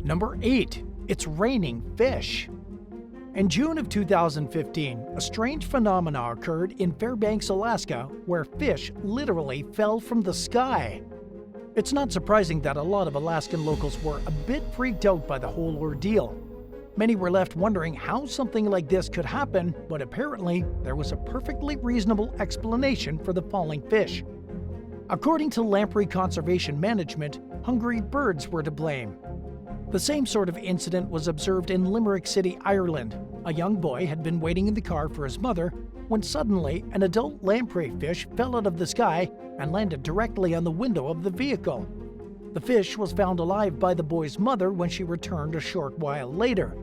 Number 8. It's raining fish. In June of 2015, a strange phenomenon occurred in Fairbanks, Alaska, where fish literally fell from the sky. It's not surprising that a lot of Alaskan locals were a bit freaked out by the whole ordeal. Many were left wondering how something like this could happen, but apparently there was a perfectly reasonable explanation for the falling fish. According to Lamprey Conservation Management, hungry birds were to blame. The same sort of incident was observed in Limerick City, Ireland. A young boy had been waiting in the car for his mother when suddenly an adult lamprey fish fell out of the sky and landed directly on the window of the vehicle. The fish was found alive by the boy's mother when she returned a short while later.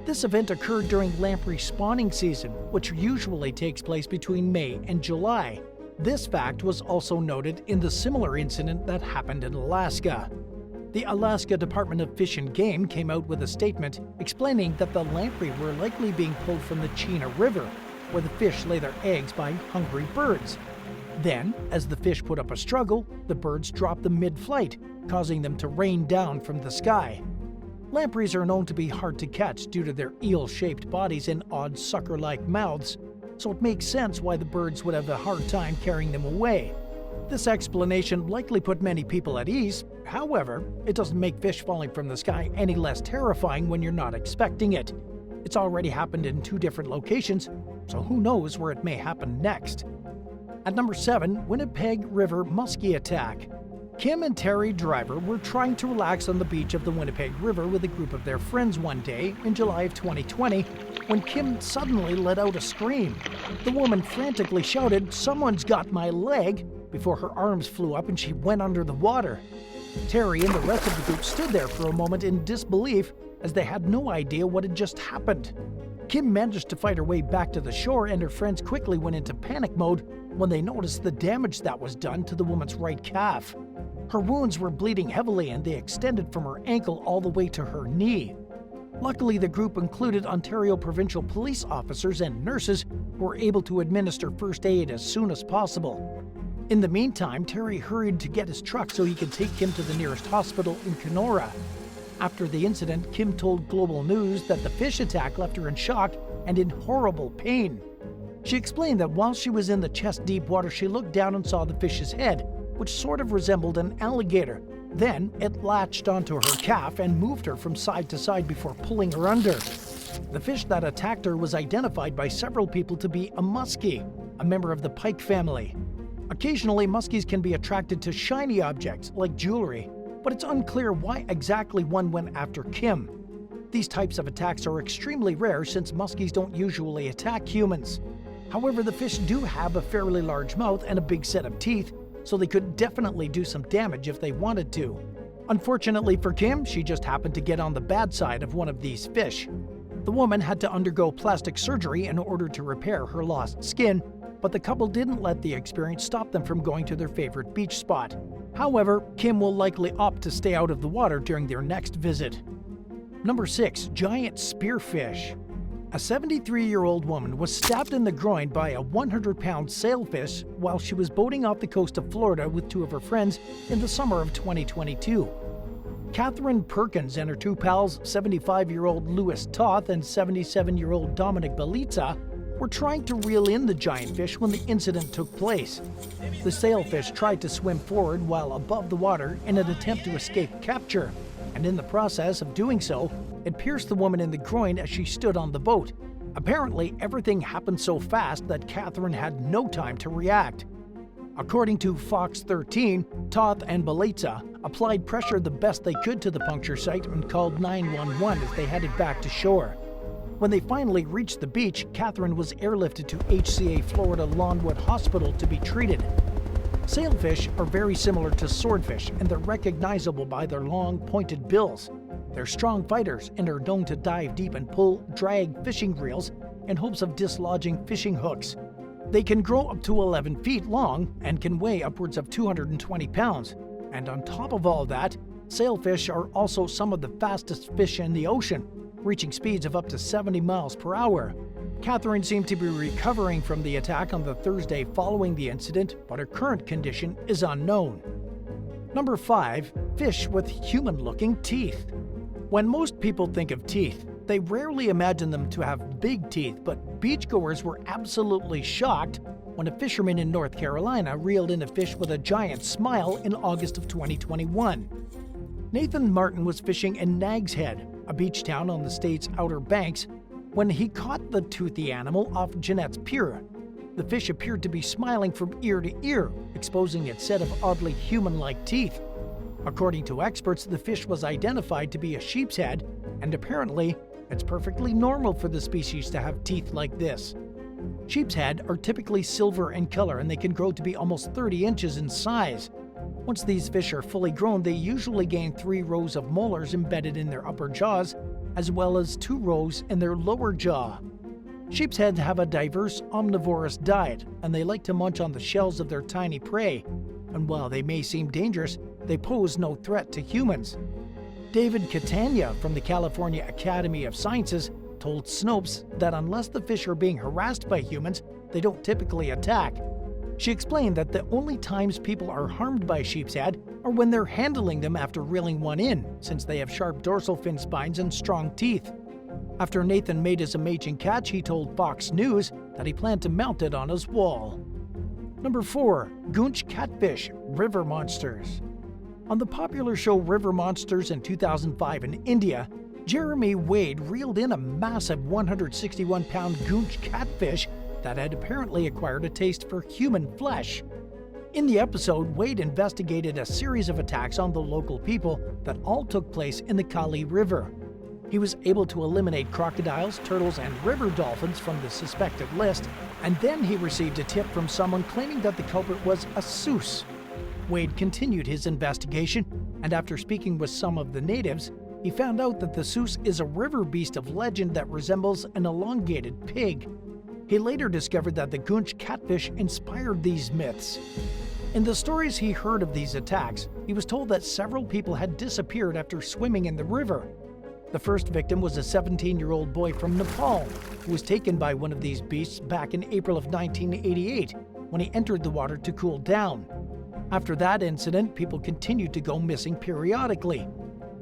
This event occurred during lamprey spawning season, which usually takes place between May and July. This fact was also noted in the similar incident that happened in Alaska. The Alaska Department of Fish and Game came out with a statement explaining that the lamprey were likely being pulled from the Piranha River, where the fish lay their eggs by hungry birds. Then, as the fish put up a struggle, the birds dropped them mid-flight, causing them to rain down from the sky. Lampreys are known to be hard to catch due to their eel-shaped bodies and odd sucker-like mouths, so it makes sense why the birds would have a hard time carrying them away. This explanation likely put many people at ease. However, it doesn't make fish falling from the sky any less terrifying when you're not expecting it. It's already happened in 2 different locations, so who knows where it may happen next. At number 7, Winnipeg River musky attack. Kim and Terry Driver were trying to relax on the beach of the Winnipeg River with a group of their friends one day in July of 2020 when Kim suddenly let out a scream. The woman frantically shouted, "Someone's got my leg!" before her arms flew up and she went under the water. Terry and the rest of the group stood there for a moment in disbelief as they had no idea what had just happened. Kim managed to fight her way back to the shore and her friends quickly went into panic mode when they noticed the damage that was done to the woman's right calf. Her wounds were bleeding heavily and they extended from her ankle all the way to her knee. Luckily, the group included Ontario Provincial Police officers and nurses who were able to administer first aid as soon as possible. In the meantime, Terry hurried to get his truck so he could take Kim to the nearest hospital in Kenora. After the incident, Kim told Global News that the fish attack left her in shock and in horrible pain. She explained that while she was in the chest-deep water, she looked down and saw the fish's head, which sort of resembled an alligator. Then it latched onto her calf and moved her from side to side before pulling her under. The fish that attacked her was identified by several people to be a musky, a member of the pike family. Occasionally, muskies can be attracted to shiny objects like jewelry, but it's unclear why exactly one went after Kim. These types of attacks are extremely rare since muskies don't usually attack humans. However, the fish do have a fairly large mouth and a big set of teeth, so they could definitely do some damage if they wanted to. Unfortunately for Kim, she just happened to get on the bad side of one of these fish. The woman had to undergo plastic surgery in order to repair her lost skin, but the couple didn't let the experience stop them from going to their favorite beach spot. However, Kim will likely opt to stay out of the water during their next visit. Number 6. Giant spearfish. A 73-year-old woman was stabbed in the groin by a 100-pound sailfish while she was boating off the coast of Florida with 2 of her friends in the summer of 2022. Catherine Perkins and her 2 pals, 75-year-old Louis Toth and 77-year-old Dominic Belitza, were trying to reel in the giant fish when the incident took place. The sailfish tried to swim forward while above the water in an attempt to escape capture, and in the process of doing so, it pierced the woman in the groin as she stood on the boat. Apparently, everything happened so fast that Catherine had no time to react. According to Fox 13, Toth and Belitza applied pressure the best they could to the puncture site and called 911 as they headed back to shore. When they finally reached the beach, Catherine was airlifted to HCA Florida Lawnwood Hospital to be treated. Sailfish are very similar to swordfish, and they're recognizable by their long, pointed bills. They're strong fighters and are known to dive deep and pull drag fishing reels in hopes of dislodging fishing hooks. They can grow up to 11 feet long and can weigh upwards of 220 pounds. And on top of all that, sailfish are also some of the fastest fish in the ocean, reaching speeds of up to 70 miles per hour. Catherine seemed to be recovering from the attack on the Thursday following the incident, but her current condition is unknown. Number 5. Fish with human-looking teeth. When most people think of teeth, they rarely imagine them to have big teeth, but beachgoers were absolutely shocked when a fisherman in North Carolina reeled in a fish with a giant smile in August of 2021. Nathan Martin was fishing in Nags Head, a beach town on the state's Outer Banks, when he caught the toothy animal off Jeanette's Pier. The fish appeared to be smiling from ear to ear, exposing its set of oddly human-like teeth. According to experts, the fish was identified to be a sheep's head, and apparently, it's perfectly normal for the species to have teeth like this. Sheep's head are typically silver in color, and they can grow to be almost 30 inches in size. Once these fish are fully grown, they usually gain 3 rows of molars embedded in their upper jaws, as well as 2 rows in their lower jaw. Sheep's heads have a diverse omnivorous diet, and they like to munch on the shells of their tiny prey. And while they may seem dangerous, they pose no threat to humans. David Catania from the California Academy of Sciences told Snopes that unless the fish are being harassed by humans, they don't typically attack. She explained that the only times people are harmed by sheep's head are when they're handling them after reeling one in, since they have sharp dorsal fin spines and strong teeth. After Nathan made his amazing catch, he told Fox News that he planned to mount it on his wall. Number 4. Gunch Catfish, River Monsters. On the popular show River Monsters in 2005 in India, Jeremy Wade reeled in a massive 161-pound Gunch catfish that had apparently acquired a taste for human flesh. In the episode, Wade investigated a series of attacks on the local people that all took place in the Kali River. He was able to eliminate crocodiles, turtles, and river dolphins from the suspected list, and then he received a tip from someone claiming that the culprit was a soos. Wade continued his investigation, and after speaking with some of the natives, he found out that the soos is a river beast of legend that resembles an elongated pig. He later discovered that the Gunch catfish inspired these myths. In the stories he heard of these attacks, he was told that several people had disappeared after swimming in the river. The first victim was a 17-year-old boy from Nepal who was taken by one of these beasts back in April of 1988 when he entered the water to cool down. After that incident, people continued to go missing periodically.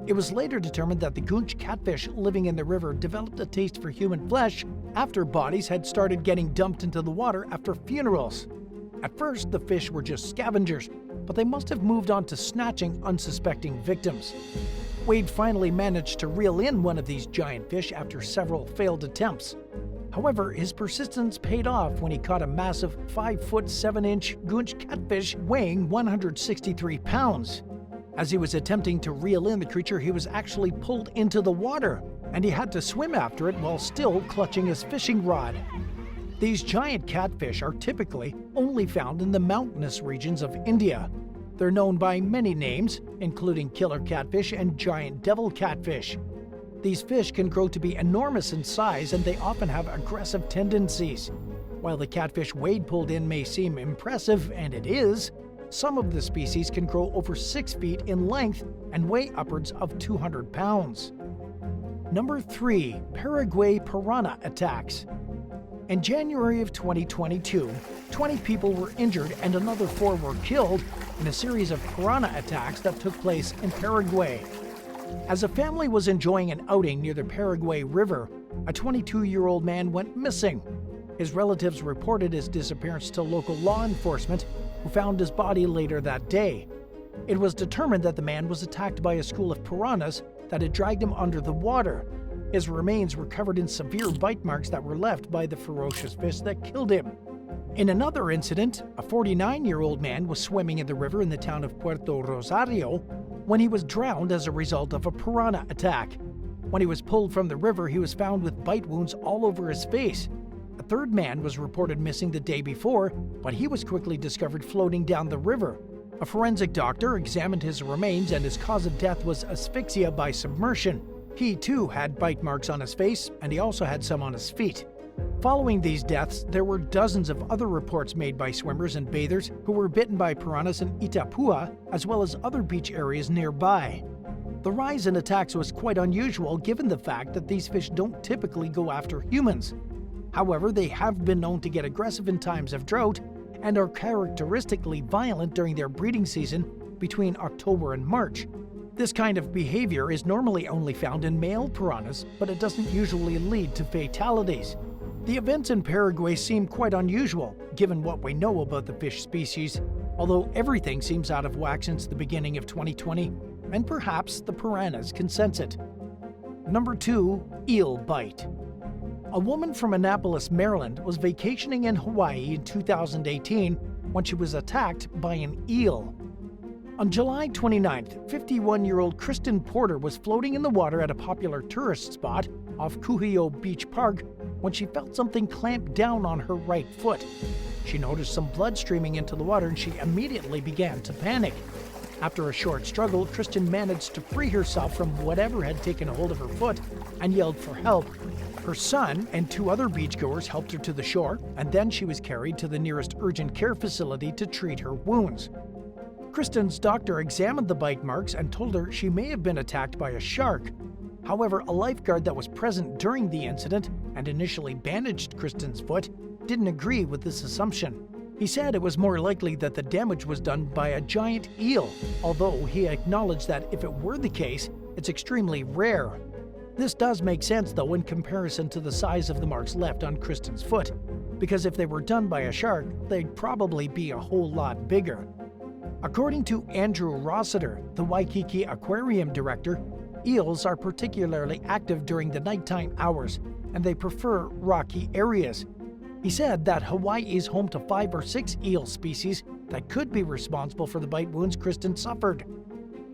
It was later determined that the Gunch catfish living in the river developed a taste for human flesh after bodies had started getting dumped into the water after funerals. At first, the fish were just scavengers, but they must have moved on to snatching unsuspecting victims. Wade finally managed to reel in one of these giant fish after several failed attempts. However, his persistence paid off when he caught a massive 5-foot 7-inch Gunch catfish weighing 163 pounds. As he was attempting to reel in the creature, he was actually pulled into the water, and he had to swim after it while still clutching his fishing rod. These giant catfish are typically only found in the mountainous regions of India. They're known by many names, including killer catfish and giant devil catfish. These fish can grow to be enormous in size, and they often have aggressive tendencies. While the catfish Wade pulled in may seem impressive, and it is, some of the species can grow over 6 feet in length and weigh upwards of 200 pounds. Number 3. Paraguay Piranha Attacks. In January of 2022, 20 people were injured and another 4 were killed in a series of piranha attacks that took place in Paraguay. As a family was enjoying an outing near the Paraguay River, a 22-year-old man went missing. His relatives reported his disappearance to local law enforcement, who found his body later that day. It was determined that the man was attacked by a school of piranhas that had dragged him under the water. His remains were covered in severe bite marks that were left by the ferocious fish that killed him. In another incident, a 49-year-old man was swimming in the river in the town of Puerto Rosario when he was drowned as a result of a piranha attack. When he was pulled from the river, he was found with bite wounds all over his face. A third man was reported missing the day before, but he was quickly discovered floating down the river. A forensic doctor examined his remains, and his cause of death was asphyxia by submersion. He too had bite marks on his face, and he also had some on his feet. Following these deaths, there were dozens of other reports made by swimmers and bathers who were bitten by piranhas in Itapúa, as well as other beach areas nearby. The rise in attacks was quite unusual given the fact that these fish don't typically go after humans. However, they have been known to get aggressive in times of drought and are characteristically violent during their breeding season between October and March. This kind of behavior is normally only found in male piranhas, but it doesn't usually lead to fatalities. The events in Paraguay seem quite unusual, given what we know about the fish species, although everything seems out of whack since the beginning of 2020, and perhaps the piranhas can sense it. Number 2. Eel Bite. A woman from Annapolis, Maryland was vacationing in Hawaii in 2018 when she was attacked by an eel. On July 29th, 51-year-old Kristen Porter was floating in the water at a popular tourist spot off Kuhio Beach Park when she felt something clamp down on her right foot. She noticed some blood streaming into the water and she immediately began to panic. After a short struggle, Kristen managed to free herself from whatever had taken a hold of her foot and yelled for help. Her son and 2 other beachgoers helped her to the shore, and then she was carried to the nearest urgent care facility to treat her wounds. Kristen's doctor examined the bite marks and told her she may have been attacked by a shark. However, a lifeguard that was present during the incident and initially bandaged Kristen's foot didn't agree with this assumption. He said it was more likely that the damage was done by a giant eel, although he acknowledged that if it were the case, it's extremely rare. This does make sense though in comparison to the size of the marks left on Kristen's foot, because if they were done by a shark, they'd probably be a whole lot bigger. According to Andrew Rossiter, the Waikiki Aquarium director, eels are particularly active during the nighttime hours, and they prefer rocky areas. He said that Hawaii is home to 5 or 6 eel species that could be responsible for the bite wounds Kristen suffered.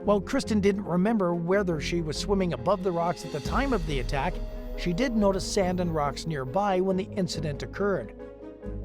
While Kristen didn't remember whether she was swimming above the rocks at the time of the attack, she did notice sand and rocks nearby when the incident occurred.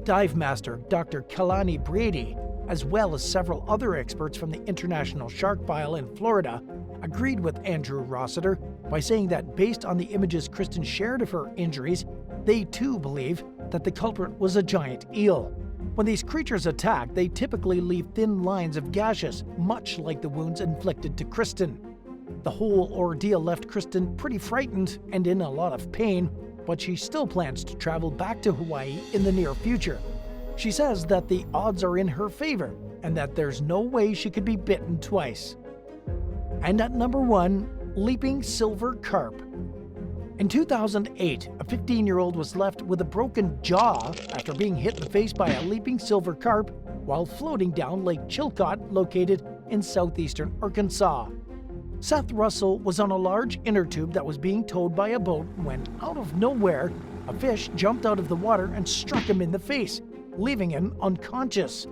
Dive master Dr. Kalani Brady, as well as several other experts from the International Shark File in Florida, agreed with Andrew Rossiter by saying that based on the images Kristen shared of her injuries, they too believe that the culprit was a giant eel. When these creatures attack, they typically leave thin lines of gashes, much like the wounds inflicted to Kristen. The whole ordeal left Kristen pretty frightened and in a lot of pain, but she still plans to travel back to Hawaii in the near future. She says that the odds are in her favor and that there's no way she could be bitten twice. And at number 1, leaping silver carp. In 2008, a 15-year-old was left with a broken jaw after being hit in the face by a leaping silver carp while floating down Lake Chilcot, located in southeastern Arkansas. Seth Russell was on a large inner tube that was being towed by a boat when, out of nowhere, a fish jumped out of the water and struck him in the face, leaving him unconscious.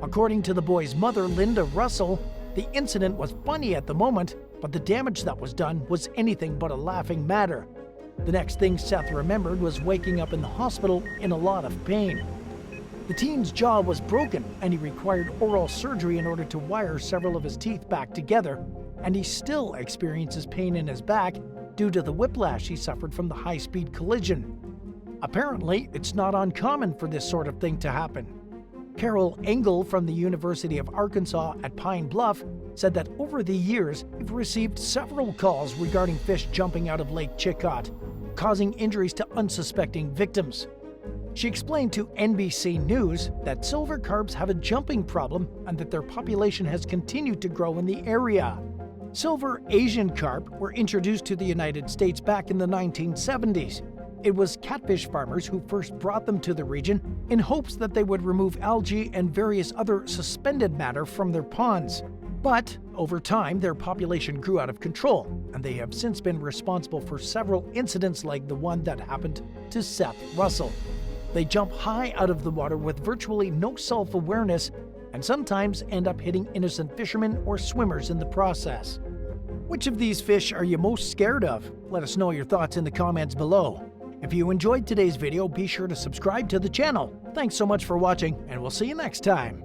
According to the boy's mother, Linda Russell, the incident was funny at the moment, but the damage that was done was anything but a laughing matter. The next thing Seth remembered was waking up in the hospital in a lot of pain. The teen's jaw was broken, and he required oral surgery in order to wire several of his teeth back together, and he still experiences pain in his back due to the whiplash he suffered from the high-speed collision. Apparently, it's not uncommon for this sort of thing to happen. Carol Engel from the University of Arkansas at Pine Bluff said that over the years, they've received several calls regarding fish jumping out of Lake Chilcot, causing injuries to unsuspecting victims. She explained to NBC News that silver carps have a jumping problem and that their population has continued to grow in the area. Silver Asian carp were introduced to the United States back in the 1970s. It was catfish farmers who first brought them to the region in hopes that they would remove algae and various other suspended matter from their ponds. But over time, their population grew out of control, and they have since been responsible for several incidents like the one that happened to Seth Russell. They jump high out of the water with virtually no self-awareness and sometimes end up hitting innocent fishermen or swimmers in the process. Which of these fish are you most scared of? Let us know your thoughts in the comments below. If you enjoyed today's video, be sure to subscribe to the channel. Thanks so much for watching, and we'll see you next time.